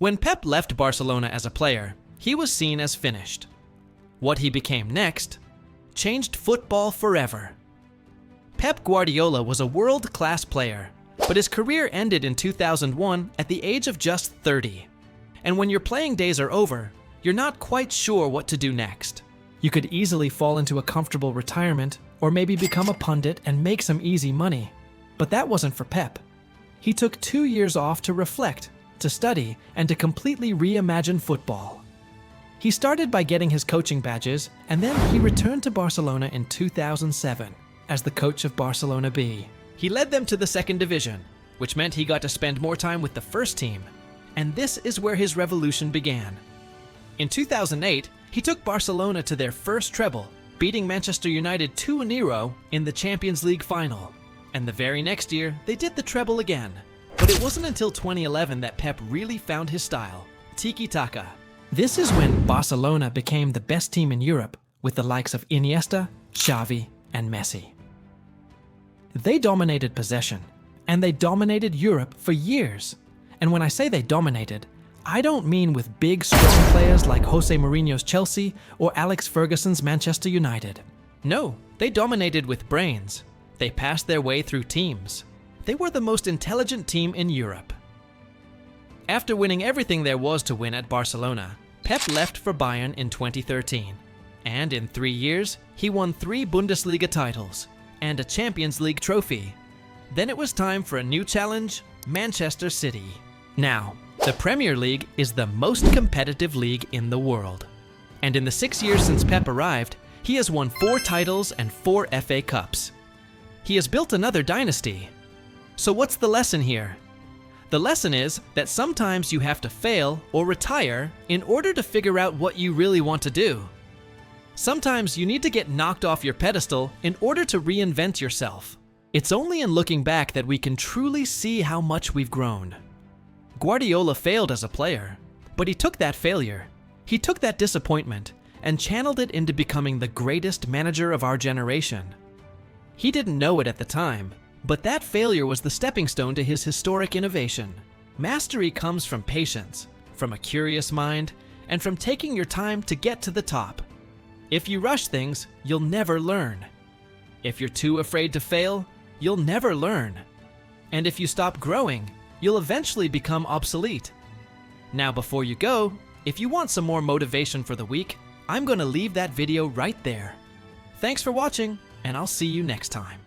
When Pep left Barcelona as a player, he was seen as finished. What he became next changed football forever. Pep Guardiola was a world-class player, but his career ended in 2001 at the age of just 30. And when your playing days are over, you're not quite sure what to do next. You could easily fall into a comfortable retirement, or maybe become a pundit and make some easy money. But that wasn't for Pep. He took 2 years off to reflect, to study, and to completely reimagine football. He started by getting his coaching badges, and then he returned to Barcelona in 2007 as the coach of Barcelona B. He led them to the second division, which meant he got to spend more time with the first team. And this is where his revolution began. In 2008, he took Barcelona to their first treble, beating Manchester United 2-0 in the Champions League final. And the very next year, they did the treble again. But it wasn't until 2011 that Pep really found his style, tiki-taka. This is when Barcelona became the best team in Europe, with the likes of Iniesta, Xavi, and Messi. They dominated possession, and they dominated Europe for years. And when I say they dominated, I don't mean with big, strong players like Jose Mourinho's Chelsea or Alex Ferguson's Manchester United. No, they dominated with brains. They passed their way through teams. They were the most intelligent team in Europe. After winning everything there was to win at Barcelona, Pep left for Bayern in 2013. And in 3 years, he won 3 Bundesliga titles and a Champions League trophy. Then it was time for a new challenge, Manchester City. Now, the Premier League is the most competitive league in the world. And in the 6 years since Pep arrived, he has won 4 titles and 4 FA Cups. He has built another dynasty. So what's the lesson here? The lesson is that sometimes you have to fail or retire in order to figure out what you really want to do. Sometimes you need to get knocked off your pedestal in order to reinvent yourself. It's only in looking back that we can truly see how much we've grown. Guardiola failed as a player, but he took that failure, he took that disappointment, and channeled it into becoming the greatest manager of our generation. He didn't know it at the time, but that failure was the stepping stone to his historic innovation. Mastery comes from patience, from a curious mind, and from taking your time to get to the top. If you rush things, you'll never learn. If you're too afraid to fail, you'll never learn. And if you stop growing, you'll eventually become obsolete. Now before you go, if you want some more motivation for the week, I'm going to leave that video right there. Thanks for watching, and I'll see you next time.